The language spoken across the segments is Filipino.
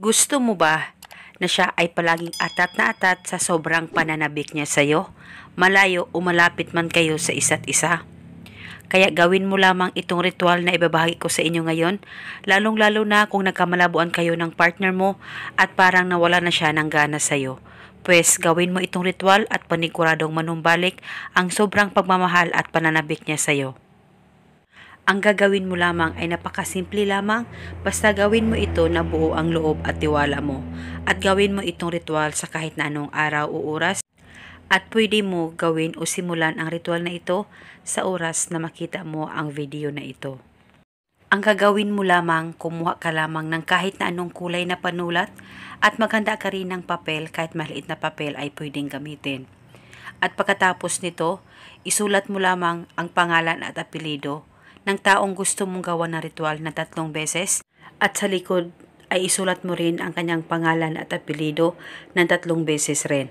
Gusto mo ba na siya ay palaging atat na atat sa sobrang pananabik niya sa'yo? Malayo o malapit man kayo sa isa't isa? Kaya gawin mo lamang itong ritual na ibabahagi ko sa inyo ngayon, lalong-lalo na kung nagkamalabuan kayo ng partner mo at parang nawala na siya ng gana sa'yo. Pues gawin mo itong ritual at paniguradong manumbalik ang sobrang pagmamahal at pananabik niya sa'yo. Ang gagawin mo lamang ay napakasimple lamang, basta gawin mo ito na buo ang loob at tiwala mo. At gawin mo itong ritual sa kahit na anong araw o oras. At pwede mo gawin o simulan ang ritual na ito sa oras na makita mo ang video na ito. Ang gagawin mo lamang, kumuha ka lamang ng kahit na anong kulay na panulat at maghanda ka rin ng papel, kahit maliit na papel ay pwedeng gamitin. At pagkatapos nito, isulat mo lamang ang pangalan at apelyido ng taong gusto mong gawa ng ritual na 3 beses, at sa likod ay isulat mo rin ang kanyang pangalan at apelyido ng 3 beses rin.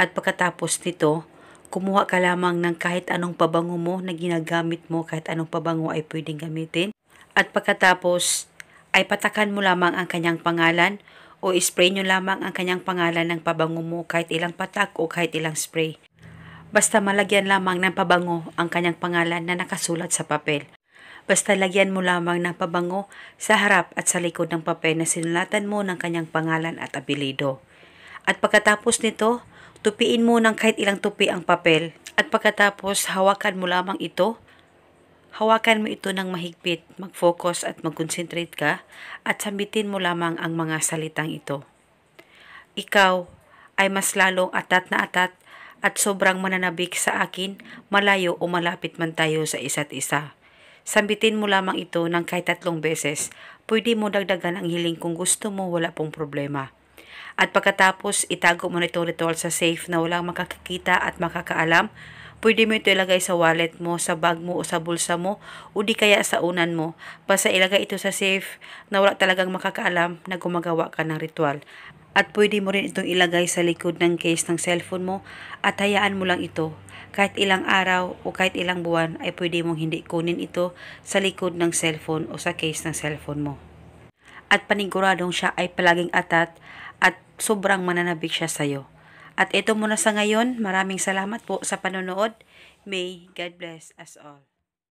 At pagkatapos nito, kumuha ka lamang ng kahit anong pabango mo na ginagamit mo, kahit anong pabango ay pwedeng gamitin. At pagkatapos ay patakan mo lamang ang kanyang pangalan o spray nyo lamang ang kanyang pangalan ng pabango mo, kahit ilang patak o kahit ilang spray. Basta malagyan lamang ng pabango ang kanyang pangalan na nakasulat sa papel. Basta lagyan mo lamang ng pabango sa harap at sa likod ng papel na sinulatan mo ng kanyang pangalan at apelyido. At pagkatapos nito, tupiin mo ng kahit ilang tupi ang papel. At pagkatapos, hawakan mo lamang ito. Hawakan mo ito ng mahigpit, mag-focus at mag-concentrate ka at sambitin mo lamang ang mga salitang ito. Ikaw ay mas lalong atat na atat at sobrang mananabik sa akin, malayo o malapit man tayo sa isa't isa. Sambitin mo lamang ito ng kahit 3 beses. Pwede mo dagdagan ang hiling kung gusto mo, wala pong problema. At pagkatapos, itago mo na itong ritual sa safe na walang makakakita at makakaalam. Pwede mo ito ilagay sa wallet mo, sa bag mo o sa bulsa mo o di kaya sa unan mo. Basta ilagay ito sa safe na wala talagang makakaalam na gumagawa ka ng ritual. At pwede mo rin itong ilagay sa likod ng case ng cellphone mo at hayaan mo lang ito. Kahit ilang araw o kahit ilang buwan ay pwede mong hindi kunin ito sa likod ng cellphone o sa case ng cellphone mo. At paniguradong siya ay palaging atat at sobrang mananabik siya sa'yo. At ito muna sa ngayon. Maraming salamat po sa panonood. May God bless us all.